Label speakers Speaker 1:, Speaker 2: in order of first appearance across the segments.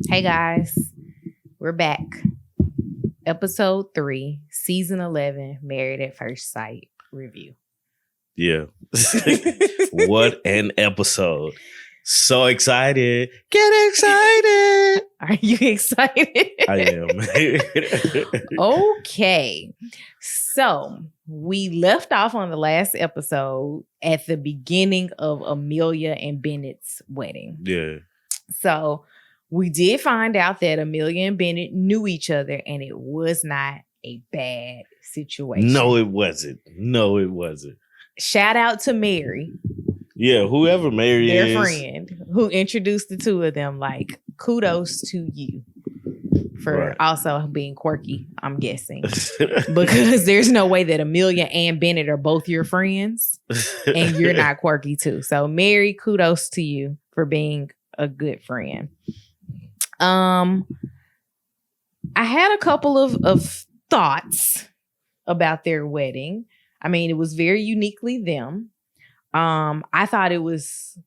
Speaker 1: Hey guys, we're back. Episode 3, season 11, Married at First Sight review.
Speaker 2: Yeah. What an episode. So excited. Get excited.
Speaker 1: Are you excited?
Speaker 2: I am.
Speaker 1: Okay. So we left off on the last episode at the beginning of Amelia and Bennett's wedding.
Speaker 2: Yeah.
Speaker 1: So we did find out that Amelia and Bennett knew each other and it was not a bad situation.
Speaker 2: No, it wasn't.
Speaker 1: Shout out to Mary.
Speaker 2: Yeah, whoever Mary
Speaker 1: their
Speaker 2: is.
Speaker 1: friend who introduced the two of them. Like, kudos to you for also being quirky, I'm guessing. Because there's no way that Amelia and Bennett are both your friends and you're not quirky too. So Mary, kudos to you for being a good friend. I had a couple of thoughts about their wedding. I mean, it was very uniquely them. I thought it was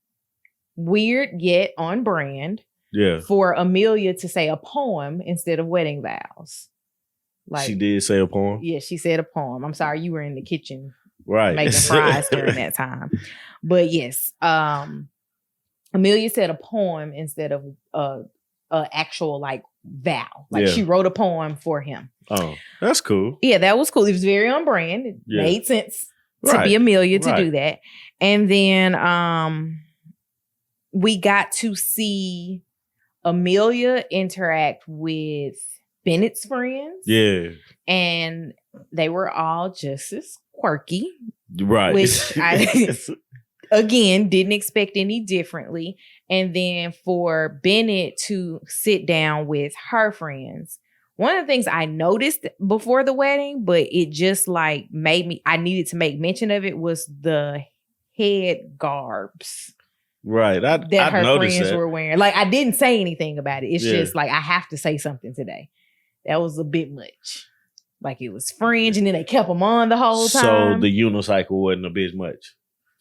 Speaker 1: weird yet on brand.
Speaker 2: Yeah.
Speaker 1: For Amelia to say a poem instead of wedding vows.
Speaker 2: Like, she did say a poem?
Speaker 1: Yeah, she said a poem. I'm sorry, you were in the kitchen
Speaker 2: making
Speaker 1: fries during that time. But yes, Amelia said a poem instead of a actual like vow. Like she wrote a poem for him.
Speaker 2: Oh, that's cool.
Speaker 1: Yeah, that was cool. It was very on brand. It made sense to be Amelia to do that. And then we got to see Amelia interact with Bennett's friends.
Speaker 2: Yeah.
Speaker 1: And they were all just as quirky.
Speaker 2: Right.
Speaker 1: Which I, again, didn't expect any differently. And then for Bennett to sit down with her friends. One of the things I noticed before the wedding, but it just like I needed to make mention of it, was the head garbs.
Speaker 2: Right.
Speaker 1: That her friends were wearing. Like, I didn't say anything about it. It's just like, I have to say something today. That was a bit much. Like, it was fringe and then they kept them on the whole time.
Speaker 2: So the unicycle wasn't a bit much.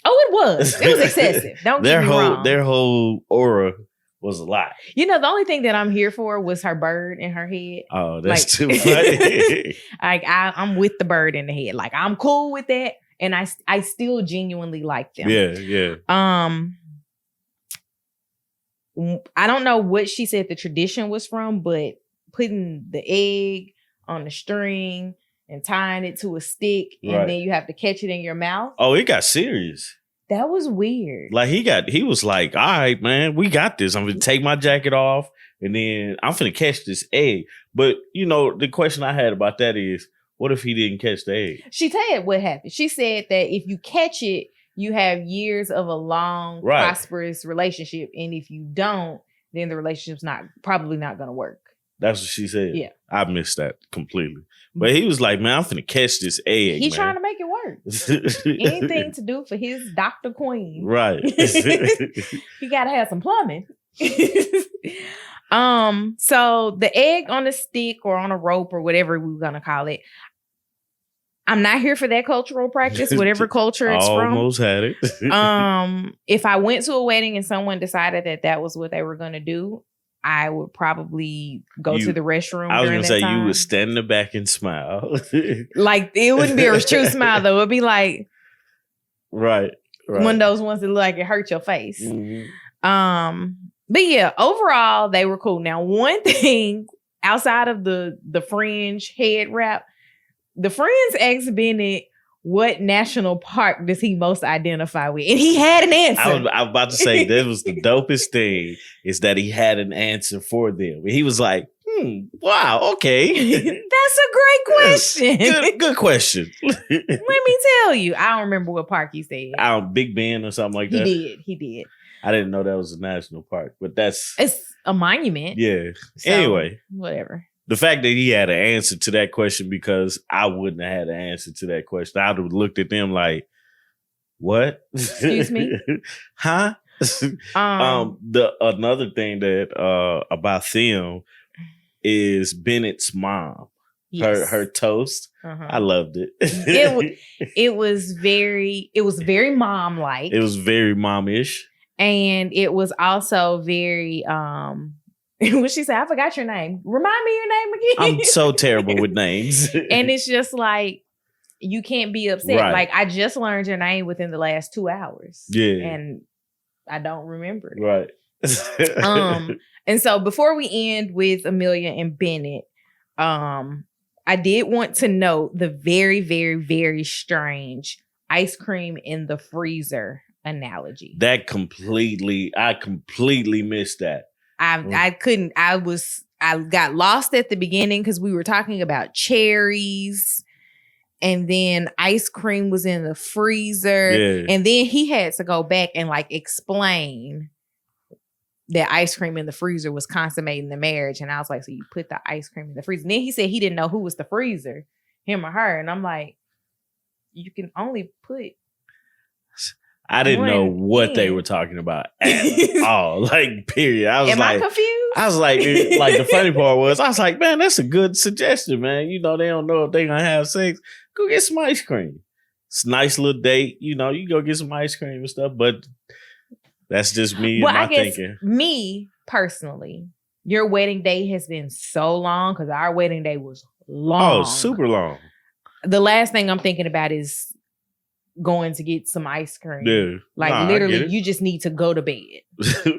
Speaker 1: Oh, it was. It was excessive. Don't get me wrong.
Speaker 2: Their whole aura was a lot.
Speaker 1: You know, the only thing that I'm here for was her bird in her head.
Speaker 2: Oh, that's too funny.
Speaker 1: Like, I'm with the bird in the head. Like, I'm cool with that. And I still genuinely like them.
Speaker 2: Yeah.
Speaker 1: I don't know what she said the tradition was from, but putting the egg on the string and tying it to a stick, and then you have to catch it in your mouth.
Speaker 2: Oh, it got serious.
Speaker 1: That was weird.
Speaker 2: Like, he was like, all right, man, we got this. I'm going to take my jacket off and then I'm going to catch this egg. But, you know, the question I had about that is, what if he didn't catch the egg?
Speaker 1: She said what happened. She said that if you catch it, you have years of a long, prosperous relationship. And if you don't, then the relationship's probably not going to work.
Speaker 2: That's what she said.
Speaker 1: Yeah.
Speaker 2: I missed that completely. But he was like, man, I'm finna catch this egg.
Speaker 1: He's trying to make it work. Anything to do for his Dr. Queen.
Speaker 2: Right.
Speaker 1: He got to have some plumbing. So the egg on a stick or on a rope or whatever we're going to call it, I'm not here for that cultural practice, whatever culture it's from.
Speaker 2: Almost had it.
Speaker 1: If I went to a wedding and someone decided that was what they were going to do, I would probably go to the restroom.
Speaker 2: I was
Speaker 1: going to
Speaker 2: say you would stand in the back and smile.
Speaker 1: Like, it wouldn't be a true smile though. It'd be like
Speaker 2: right.
Speaker 1: One of those ones that look like it hurt your face.
Speaker 2: Mm-hmm.
Speaker 1: But yeah, overall they were cool. Now, one thing outside of the fringe head wrap, the friends asked Bennett, what national park does he most identify with? And he had an answer.
Speaker 2: I was about to say, that was the dopest thing, is that he had an answer for them. He was like, wow, okay.
Speaker 1: That's a great question.
Speaker 2: Good question.
Speaker 1: Let me tell you. I don't remember what park he said.
Speaker 2: Big Ben or something like that.
Speaker 1: He did.
Speaker 2: I didn't know that was a national park, but it's
Speaker 1: a monument.
Speaker 2: Yeah.
Speaker 1: So,
Speaker 2: anyway.
Speaker 1: Whatever.
Speaker 2: The fact that he had an answer to that question, because I wouldn't have had an answer to that question. I'd have looked at them like, what?
Speaker 1: Excuse me?
Speaker 2: Huh? Another thing that about them is Bennett's mom. Yes. Her toast. Uh-huh. I loved it.
Speaker 1: It was very mom-like.
Speaker 2: It was very momish.
Speaker 1: And it was also very What she said, I forgot your name. Remind me your name again.
Speaker 2: I'm so terrible with names.
Speaker 1: And it's just like, you can't be upset.
Speaker 2: Right.
Speaker 1: Like, I just learned your name within the last 2 hours.
Speaker 2: Yeah.
Speaker 1: And I don't remember it.
Speaker 2: Right.
Speaker 1: And so before we end with Amelia and Bennett, I did want to note the very, very, very strange ice cream in the freezer analogy.
Speaker 2: I completely missed that.
Speaker 1: I got lost at the beginning because we were talking about cherries, and then ice cream was in the freezer.
Speaker 2: Yeah.
Speaker 1: And then he had to go back and like explain that ice cream in the freezer was consummating the marriage. And I was like, so you put the ice cream in the freezer. And then he said he didn't know who was the freezer, him or her. And I'm like, you can only put.
Speaker 2: I didn't know what they were talking about at all. Like, period. I was
Speaker 1: I confused?
Speaker 2: I was like the funny part was, I was like, man, that's a good suggestion, man. You know, they don't know if they're going to have sex. Go get some ice cream. It's a nice little date. You know, you go get some ice cream and stuff. But that's just me and my thinking.
Speaker 1: Me, personally, your wedding day has been so long because our wedding day was long.
Speaker 2: Oh, super long.
Speaker 1: The last thing I'm thinking about is going to get some ice cream.
Speaker 2: Yeah.
Speaker 1: Like, literally, you just need to go to bed.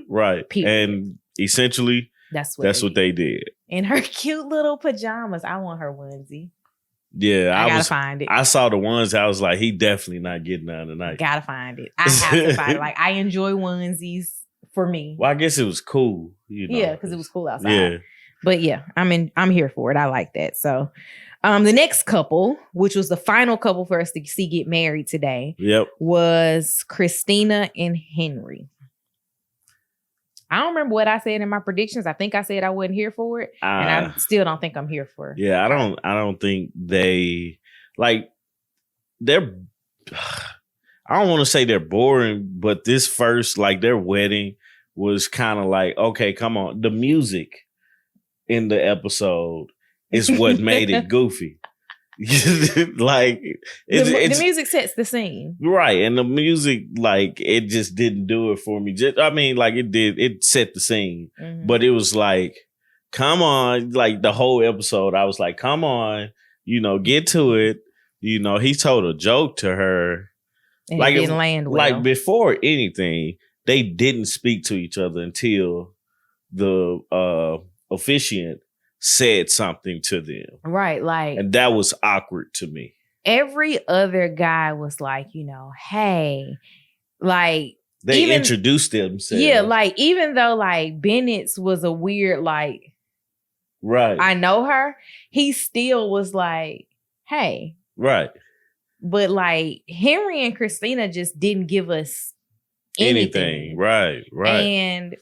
Speaker 2: Right.
Speaker 1: Period.
Speaker 2: And essentially, that's what they did.
Speaker 1: In her cute little pajamas. I want her onesie.
Speaker 2: Yeah.
Speaker 1: I gotta find it.
Speaker 2: I saw the ones, I was like, he definitely not getting none tonight.
Speaker 1: Gotta find it. I have to find it. Like, I enjoy onesies for me.
Speaker 2: Well, I guess it was cool. You know?
Speaker 1: Yeah, because it was cool outside.
Speaker 2: Yeah.
Speaker 1: But yeah, I'm here for it. I like that. So the next couple, which was the final couple for us to see get married today, was Christina and Henry. I don't remember what I said in my predictions. I think I said I wasn't here for it. And I still don't think I'm here for it.
Speaker 2: Yeah, I don't think they like they're I don't want to say they're boring, but this first, like, their wedding was kind of like, okay, come on. The music in the episode is what made it goofy. Like,
Speaker 1: the music sets the scene,
Speaker 2: right? And the music, like, it just didn't do it for me. It set the scene, but it was like, come on, like the whole episode, I was like, come on, get to it. He told a joke to her,
Speaker 1: and like, it didn't land well.
Speaker 2: Like, before anything, they didn't speak to each other until the officiant said something to them. Right. Like, and that was awkward to me.
Speaker 1: Every other guy was like, hey, like,
Speaker 2: they introduced themselves.
Speaker 1: Yeah. Like, even though like Bennett's was a weird, like,
Speaker 2: right,
Speaker 1: I know her, he still was like, hey.
Speaker 2: Right.
Speaker 1: But like Henry and Christina just didn't give us anything.
Speaker 2: Right.
Speaker 1: And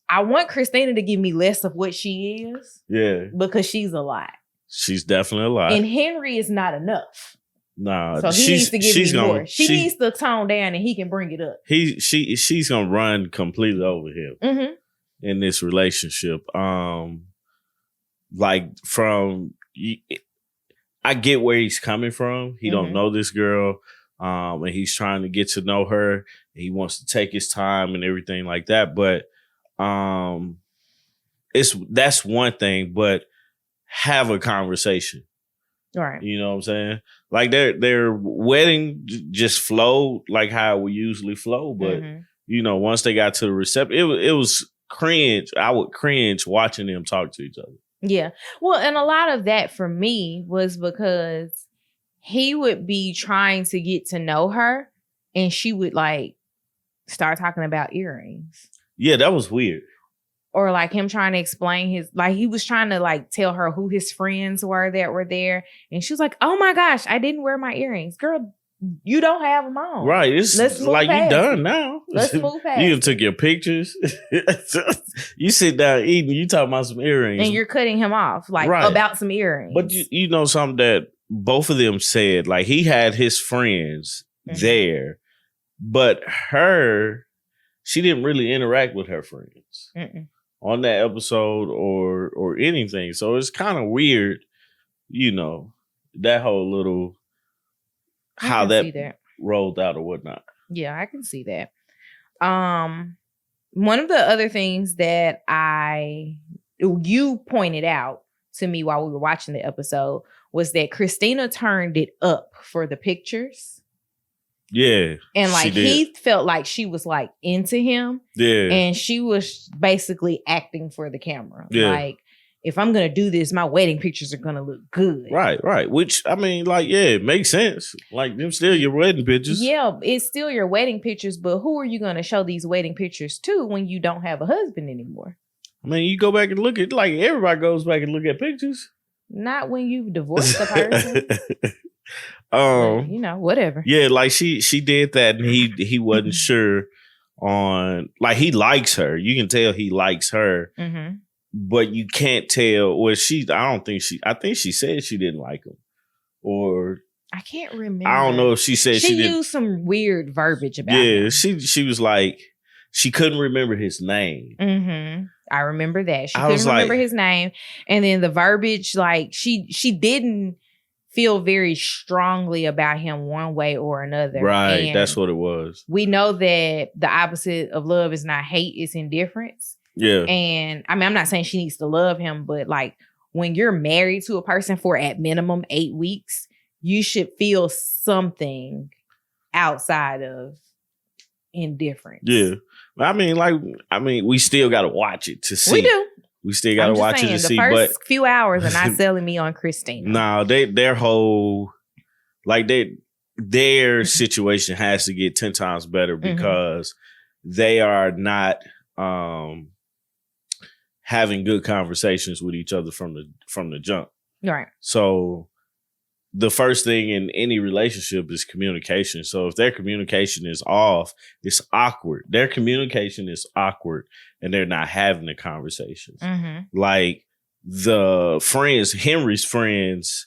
Speaker 1: I want Christina to give me less of what she is.
Speaker 2: Yeah.
Speaker 1: Because she's a lot.
Speaker 2: She's definitely a lot.
Speaker 1: And Henry is not enough.
Speaker 2: Nah.
Speaker 1: So he needs to give me more. She needs to tone down and he can bring it up.
Speaker 2: She's gonna run completely over him in this relationship. Like, I get where he's coming from. He don't know this girl. And he's trying to get to know her. He wants to take his time and everything like that. But that's one thing, but have a conversation.
Speaker 1: Right.
Speaker 2: You know what I'm saying? Like, their wedding just flowed like how it would usually flow. But, once they got to the reception, it was cringe. I would cringe watching them talk to each other.
Speaker 1: Yeah. Well, and a lot of that for me was because he would be trying to get to know her and she would like start talking about earrings.
Speaker 2: Yeah, that was weird.
Speaker 1: Or like him trying to explain he was trying to like tell her who his friends were that were there. And she was like, oh my gosh, I didn't wear my earrings. Girl, you don't have them on.
Speaker 2: Right. It's like you done now.
Speaker 1: Let's move past.
Speaker 2: You took your pictures. You sit down eating, you talking about some earrings.
Speaker 1: And you're cutting him off like about some earrings.
Speaker 2: But you know something that both of them said, like, he had his friends there, but she didn't really interact with her friends on that episode or anything. So it's kind of weird, that whole little how that rolled out or whatnot.
Speaker 1: Yeah, I can see that. One of the other things that I you pointed out to me while we were watching the episode was that Christina turned it up for the pictures.
Speaker 2: Yeah.
Speaker 1: And like he felt like she was like into him.
Speaker 2: Yeah.
Speaker 1: And she was basically acting for the camera.
Speaker 2: Yeah.
Speaker 1: Like, if I'm going to do this, my wedding pictures are going to look good.
Speaker 2: Right. Which, I mean, like, yeah, it makes sense. Like, them still your wedding pictures.
Speaker 1: Yeah, it's still your wedding pictures, but who are you going to show these wedding pictures to when you don't have a husband anymore?
Speaker 2: I mean, you go back and look at, like, everybody goes back and look at pictures.
Speaker 1: Not when you've divorced the person. But, whatever.
Speaker 2: Yeah, like, she did that, and he wasn't sure on, like, he likes her. You can tell he likes her. Mm-hmm. But you can't tell. Well, I think she said she didn't like him. Or
Speaker 1: I can't remember.
Speaker 2: I don't know if she said she didn't.
Speaker 1: Used some weird verbiage about him.
Speaker 2: Yeah, she was like, she couldn't remember his name.
Speaker 1: Mm-hmm. I remember that. She couldn't remember his name. And then the verbiage, like, she didn't feel very strongly about him one way or another.
Speaker 2: Right,
Speaker 1: and
Speaker 2: that's what it was.
Speaker 1: We know that the opposite of love is not hate, it's indifference.
Speaker 2: Yeah.
Speaker 1: And I mean, I'm not saying she needs to love him, but like when you're married to a person for at minimum 8 weeks, you should feel something outside of indifference.
Speaker 2: Yeah. I mean, we still got to watch it to see.
Speaker 1: We do.
Speaker 2: We still got to watch it to see.
Speaker 1: The first few hours are not selling me on Christina.
Speaker 2: No, their whole, like, their situation has to get 10 times better because they are not having good conversations with each other from the jump.
Speaker 1: Right.
Speaker 2: So the first thing in any relationship is communication. So if their communication is off, it's awkward. Their communication is awkward and they're not having the conversations. Mm-hmm. Like Henry's friends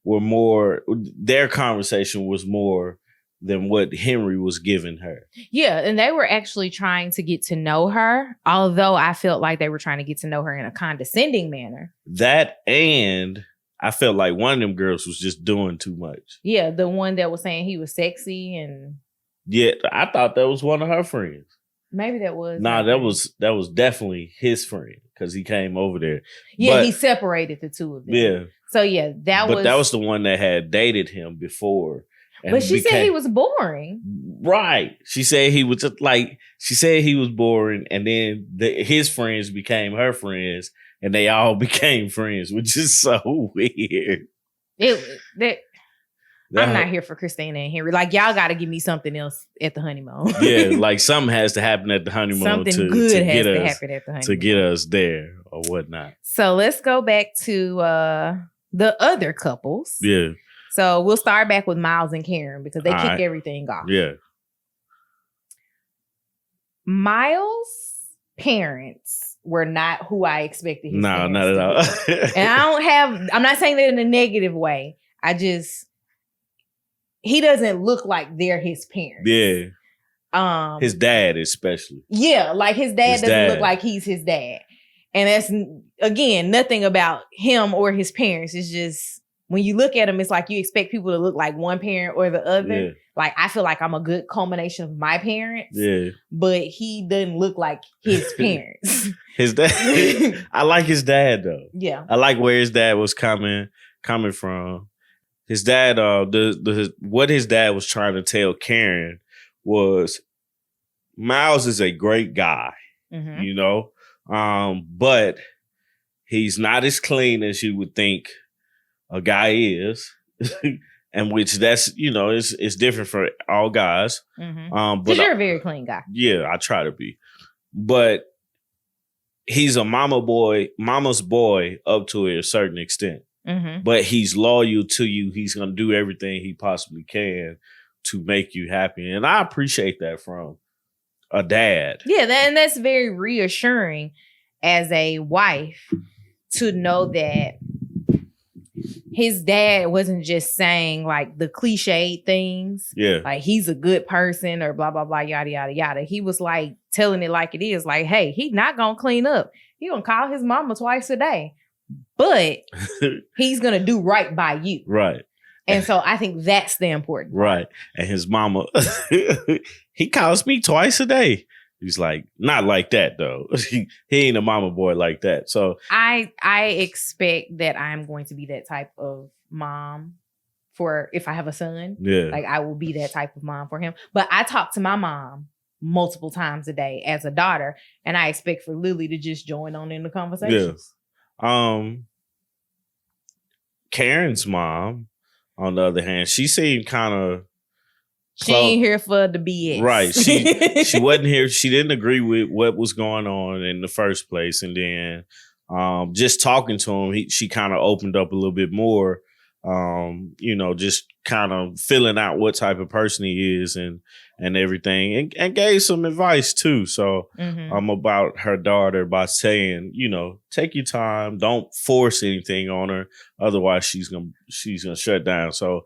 Speaker 2: were more, their conversation was more than what Henry was giving her. Yeah,
Speaker 1: and they were actually trying to get to know her, although I felt like they were trying to get to know her in a condescending manner.
Speaker 2: That, and I felt like one of them girls was just doing too much.
Speaker 1: Yeah, the one that was saying he was sexy and...
Speaker 2: Yeah, I thought that was one of her friends.
Speaker 1: Maybe that was...
Speaker 2: Nah, that was definitely his friend because he came over there.
Speaker 1: Yeah, but he separated the two of them. Yeah. So yeah, that
Speaker 2: was the one that had dated him before.
Speaker 1: But she said he was boring.
Speaker 2: Right. She said he was just like, she said he was boring. And then his friends became her friends and they all became friends, which is so weird. I'm not here for Christina and Henry. Like, y'all got to give me something else at the honeymoon. Yeah, like something has to happen at the honeymoon.
Speaker 1: Something good has to happen at the honeymoon.
Speaker 2: To get us there or whatnot.
Speaker 1: So let's go back to the other couples.
Speaker 2: Yeah.
Speaker 1: So we'll start back with Miles and Karen because they kick everything off.
Speaker 2: Yeah.
Speaker 1: Miles' parents were not who I expected his parents
Speaker 2: not at all.
Speaker 1: And I'm not saying that in a negative way. He doesn't look like they're his parents.
Speaker 2: Yeah. His dad especially.
Speaker 1: Yeah, like his dad doesn't look like he's his dad. And that's, again, nothing about him or his parents. It's just, when you look at him, it's like you expect people to look like one parent or the other. Yeah. Like, I feel like I'm a good culmination of my parents. Yeah. But he doesn't look like his parents.
Speaker 2: His dad. I like his dad, though.
Speaker 1: Yeah.
Speaker 2: I like where his dad was coming from. His dad, what his dad was trying to tell Karen was Miles is a great guy, you know? But he's not as clean as you would think a guy is, and which that's, you know, it's different for all guys.
Speaker 1: But you're a very clean guy.
Speaker 2: Yeah, I try to be. But he's a mama's boy up to a certain extent. But he's loyal to you. He's going to do everything he possibly can to make you happy. And I appreciate that from a dad.
Speaker 1: Yeah, and that's very reassuring as a wife to know that his dad wasn't just saying like the cliched things.
Speaker 2: Yeah.
Speaker 1: Like he's a good person or blah, blah, blah, yada, yada, yada. He was like telling it like it is. Like, hey, he's not going to clean up. He going to call his mama twice a day. But he's going to do right by you.
Speaker 2: Right.
Speaker 1: And so I think that's the important part.
Speaker 2: Right. And his mama, he calls me twice a day. He's like, not like that though. He ain't a mama boy like that. So
Speaker 1: I expect that I'm going to be that type of mom for if I have a son.
Speaker 2: yeah,
Speaker 1: Like I will be that type of mom for him. But I talk to my mom multiple times a day as a daughter, and I expect for Lily to just join on in the conversations.
Speaker 2: Yeah. Karen's mom, on the other hand, she seemed kind of
Speaker 1: she ain't here for the BS.
Speaker 2: Right. She wasn't here. She didn't agree with what was going on in the first place. And then just talking to him, she kind of opened up a little bit more, just kind of filling out what type of person he is and everything and gave some advice too. So about her daughter by saying, take your time. Don't force anything on her. Otherwise she's gonna shut down. So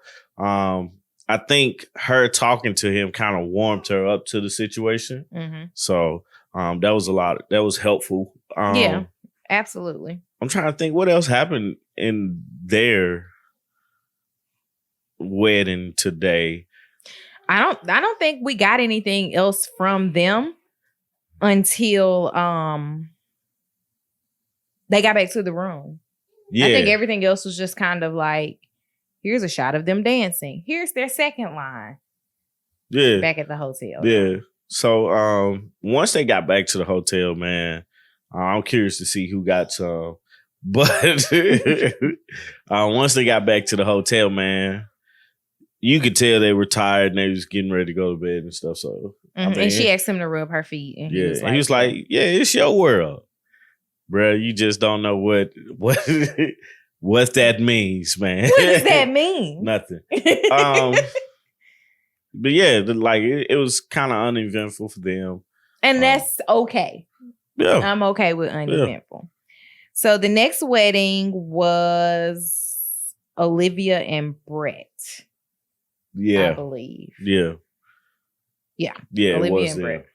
Speaker 2: I think her talking to him kind of warmed her up to the situation. So that was that was helpful.
Speaker 1: Yeah, absolutely.
Speaker 2: I'm trying to think what else happened in their wedding today.
Speaker 1: I don't think we got anything else from them until they got back to the room. Yeah. I think everything else was just kind of like, here's a shot of them dancing. Here's their second line.
Speaker 2: Yeah.
Speaker 1: Back at the hotel.
Speaker 2: Yeah. So once they got back to the hotel, man, I'm curious to see who got some. But once they got back to the hotel, man, you could tell they were tired and they was getting ready to go to bed and stuff. So
Speaker 1: and she asked him to rub her feet. And he was like,
Speaker 2: yeah, it's your world. Bruh, you just don't know what that means, man.
Speaker 1: What does that mean?
Speaker 2: Nothing. But yeah, it was kind of uneventful for them.
Speaker 1: And that's okay.
Speaker 2: Yeah.
Speaker 1: I'm okay with uneventful. Yeah. So the next wedding was Olivia and Brett.
Speaker 2: Yeah.
Speaker 1: I believe.
Speaker 2: Yeah.
Speaker 1: Yeah.
Speaker 2: Yeah.
Speaker 1: Olivia and Brett.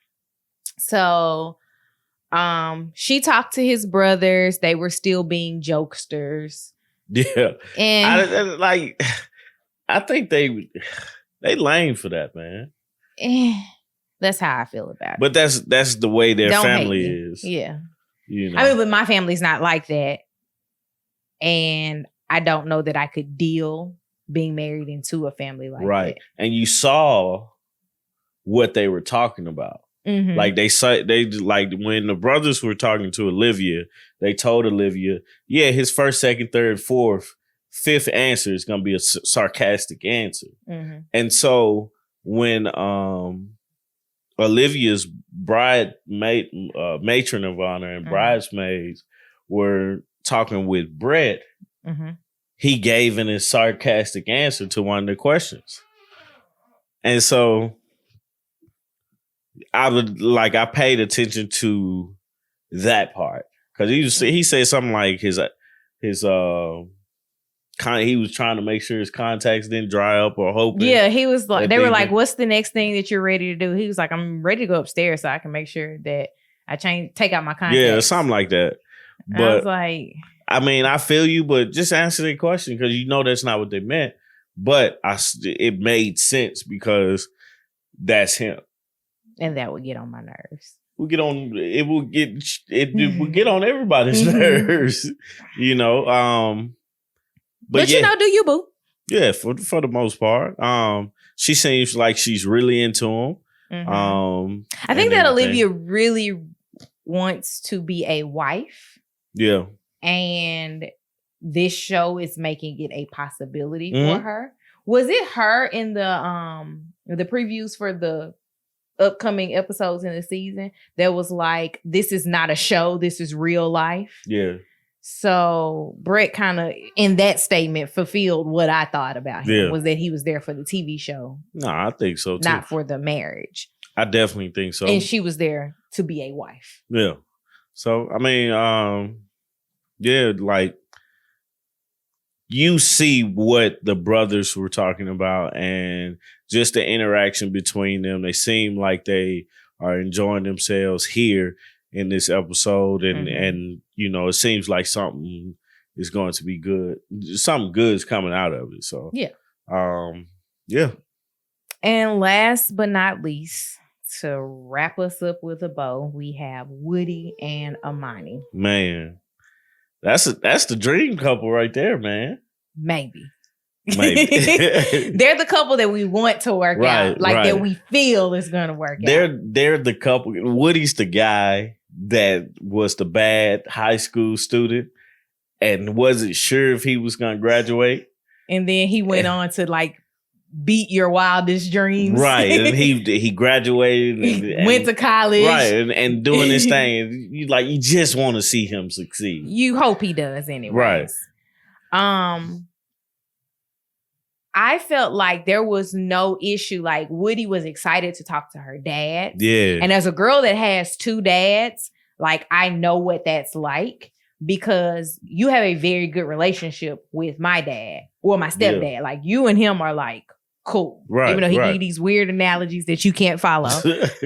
Speaker 1: So she talked to his brothers. They were still being jokesters.
Speaker 2: Yeah. And I think they lame for that, man.
Speaker 1: That's how I feel about it.
Speaker 2: But that's the way their family is.
Speaker 1: Yeah. I mean, but my family's not like that. And I don't know that I could deal being married into a family like that.
Speaker 2: Right. And you saw what they were talking about. Like they when the brothers were talking to Olivia, they told Olivia, yeah, his first, second, third, fourth, fifth answer is going to be a sarcastic answer. And so when Olivia's matron of honor and bridesmaids were talking with Brett, he gave a sarcastic answer to one of the questions. And so I paid attention to that part because he said something like his he was trying to make sure his contacts didn't dry up or hoping.
Speaker 1: Yeah, he was like, they were like, what's the next thing that you're ready to do? He was like, I'm ready to go upstairs so I can make sure that I take out my contacts.
Speaker 2: Yeah, something like that. But
Speaker 1: I was like,
Speaker 2: I mean, I feel you, but just answer the question because that's not what they meant. But it made sense because that's him.
Speaker 1: And that would get on my nerves.
Speaker 2: It will get on everybody's nerves, But
Speaker 1: do you, boo?
Speaker 2: Yeah, for the most part. She seems like she's really into him.
Speaker 1: I think that Olivia really wants to be a wife.
Speaker 2: Yeah.
Speaker 1: And this show is making it a possibility for her. Was it her in the previews for the upcoming episodes in the season that was like, this is not a show, this is real life?
Speaker 2: Yeah.
Speaker 1: So Brett kind of in that statement fulfilled what I thought about him, was that he was there for the TV show.
Speaker 2: No, I think so too.
Speaker 1: Not for the marriage.
Speaker 2: I definitely think so.
Speaker 1: And she was there to be a wife.
Speaker 2: Yeah. So I mean, you see what the brothers were talking about and just the interaction between them. They seem like they are enjoying themselves here in this episode. And it seems like something is going to be good. Something good is coming out of it. So,
Speaker 1: yeah.
Speaker 2: Yeah.
Speaker 1: And last but not least, to wrap us up with a bow, we have Woody and Amani.
Speaker 2: Man, that's the dream couple right there, man.
Speaker 1: Maybe.
Speaker 2: Maybe.
Speaker 1: They're the couple that we want to work out. Like that we feel is going to work out.
Speaker 2: They're the couple. Woody's the guy that was the bad high school student and wasn't sure if he was going to graduate.
Speaker 1: And then he went on to like beat your wildest dreams.
Speaker 2: Right. And he graduated and
Speaker 1: went to college.
Speaker 2: Right. And doing this thing. You just want to see him succeed.
Speaker 1: You hope he does anyway.
Speaker 2: Right.
Speaker 1: I felt like there was no issue. Like Woody was excited to talk to her dad.
Speaker 2: Yeah.
Speaker 1: And as a girl that has two dads, like I know what that's like because you have a very good relationship with my dad or my stepdad. Yeah. Like you and him are like cool.
Speaker 2: Right.
Speaker 1: Even though he give you these weird analogies that you can't follow.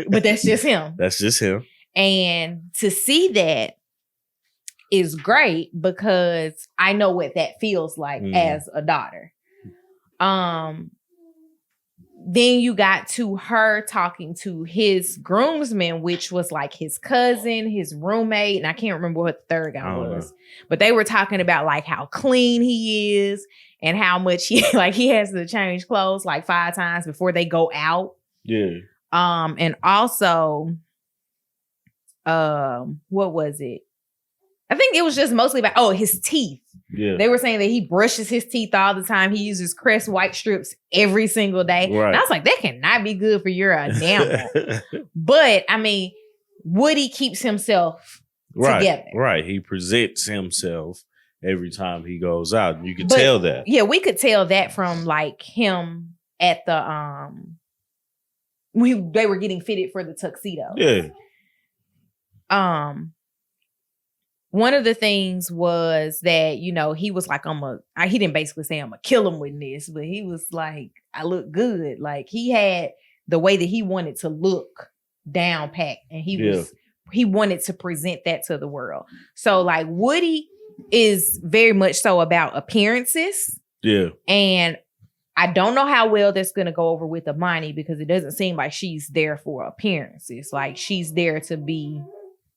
Speaker 1: But that's just him.
Speaker 2: That's just him.
Speaker 1: And to see that is great because I know what that feels like as a daughter. Then you got to her talking to his groomsmen, which was like his cousin, his roommate, and I can't remember what the third guy was. But they were talking about like how clean he is and how much he has to change clothes like 5 times before they go out.
Speaker 2: Yeah.
Speaker 1: And also, what was it? I think it was just mostly about, his teeth.
Speaker 2: Yeah.
Speaker 1: They were saying that he brushes his teeth all the time. He uses Crest white strips every single day. Right. And I was like, that cannot be good for your enamel. But, I mean, Woody keeps himself together.
Speaker 2: Right. He presents himself every time he goes out. You could tell that.
Speaker 1: Yeah, we could tell that from, like, him at the, they were getting fitted for the tuxedo.
Speaker 2: Yeah.
Speaker 1: One of the things was that, he was like, he didn't basically say I'm gonna kill him with this, but he was like, I look good. Like he had the way that he wanted to look down pat and he wanted to present that to the world. So like Woody is very much so about appearances.
Speaker 2: Yeah.
Speaker 1: And I don't know how well that's going to go over with Amani because it doesn't seem like she's there for appearances. Like she's there to be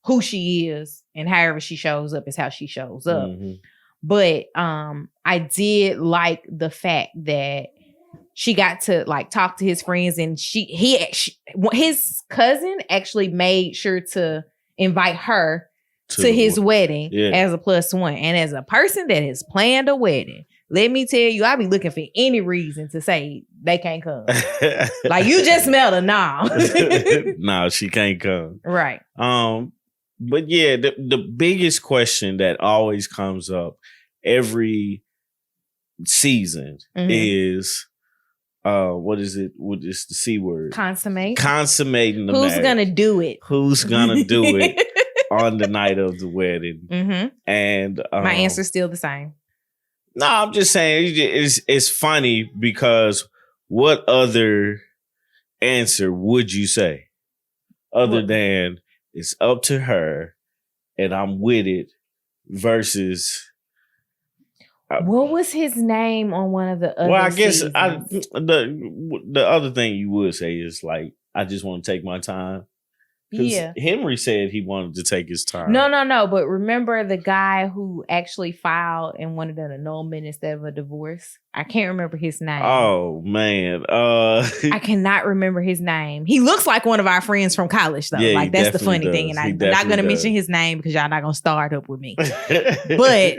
Speaker 1: who she is and however she shows up is how she shows up. Mm-hmm. But I did like the fact that she got to like talk to his friends and his cousin actually made sure to invite her to his wedding as a +1. And as a person that has planned a wedding, let me tell you, I be looking for any reason to say they can't come. Like you just smelled a no.
Speaker 2: No, she can't come.
Speaker 1: Right.
Speaker 2: But yeah, the biggest question that always comes up every season is what is it? What is the C word?
Speaker 1: Consummate.
Speaker 2: Consummating the marriage.
Speaker 1: Who's gonna do it?
Speaker 2: Who's gonna do it on the night of the wedding? Mm-hmm. And
Speaker 1: my answer's still the same.
Speaker 2: No, I'm just saying it's funny because what other answer would you say other than it's up to her and I'm with it versus
Speaker 1: what was his name on one of the other
Speaker 2: Well, I guess
Speaker 1: seasons?
Speaker 2: the other thing you would say is like I just want to take my time. Yeah. Henry said he wanted to take his time.
Speaker 1: No. But remember the guy who actually filed and wanted an annulment instead of a divorce? I can't remember his name.
Speaker 2: Oh, man.
Speaker 1: I cannot remember his name. He looks like one of our friends from college, though. Yeah, like, that's the funny thing. And I'm not going to mention his name because y'all not going to start up with me. But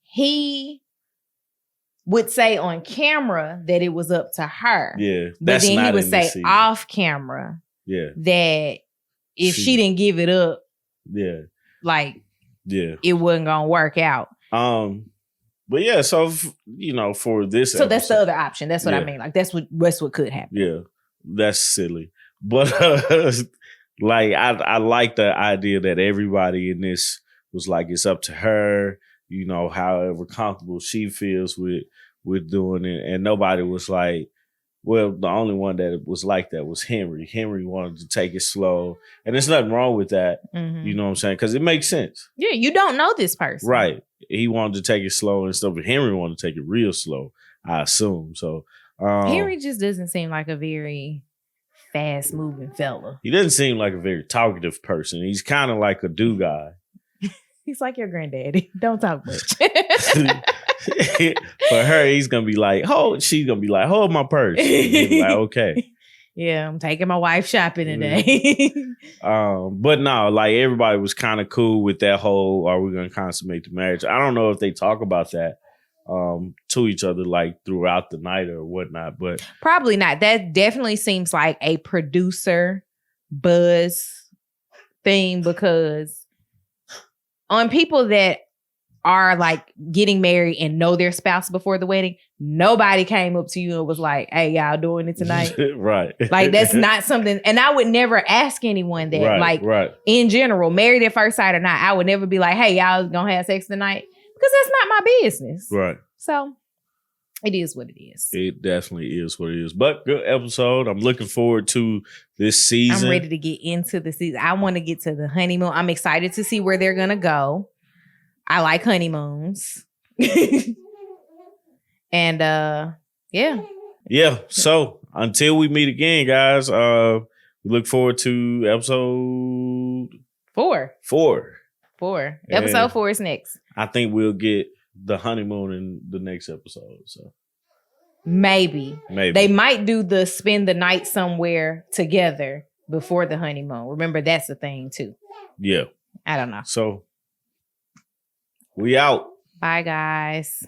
Speaker 1: he would say on camera that it was up to her.
Speaker 2: Yeah.
Speaker 1: But then he would say off camera.
Speaker 2: Yeah.
Speaker 1: That if she didn't give it up, it wasn't gonna work out.
Speaker 2: But yeah, so for this
Speaker 1: episode, that's the other option. That's what I mean. Like that's what could happen.
Speaker 2: Yeah. That's silly. But like I like the idea that everybody in this was like it's up to her, however comfortable she feels with doing it. And nobody was like, well, the only one that was like that was Henry. Henry wanted to take it slow. And there's nothing wrong with that. Mm-hmm. You know what I'm saying? Because it makes sense.
Speaker 1: Yeah, you don't know this person.
Speaker 2: Right. He wanted to take it slow and stuff, but Henry wanted to take it real slow, I assume. So
Speaker 1: Henry just doesn't seem like a very fast moving fella.
Speaker 2: He doesn't seem like a very talkative person. He's kind of like a do guy.
Speaker 1: He's like your granddaddy. Don't talk much.
Speaker 2: For her, he's gonna be like, she's gonna be like, hold my purse. Be like, okay.
Speaker 1: Yeah, I'm taking my wife shopping today.
Speaker 2: But no, like everybody was kind of cool with that whole, are we gonna consummate the marriage? I don't know if they talk about that to each other like throughout the night or whatnot, but
Speaker 1: probably not. That definitely seems like a producer buzz thing, because on people that are like getting married and know their spouse before the wedding, nobody came up to you and was like, hey, y'all doing it tonight?
Speaker 2: Right.
Speaker 1: Like that's not something, and I would never ask anyone that.
Speaker 2: Right.
Speaker 1: In general, married at first sight or not, I would never be like, hey, y'all gonna have sex tonight, because that's not my business.
Speaker 2: Right.
Speaker 1: So it is what it is.
Speaker 2: It definitely is what it is. But good episode. I'm looking forward to this season.
Speaker 1: I'm ready to get into the season. I want to get to the honeymoon. I'm excited to see where they're gonna go. I like honeymoons. And yeah.
Speaker 2: So until we meet again, guys, we look forward to episode
Speaker 1: 4.
Speaker 2: And
Speaker 1: Episode 4 is next.
Speaker 2: I think we'll get the honeymoon in the next episode. So
Speaker 1: maybe they might do the spend the night somewhere together before the honeymoon. Remember, that's the thing too.
Speaker 2: Yeah.
Speaker 1: I don't know.
Speaker 2: So we out.
Speaker 1: Bye, guys.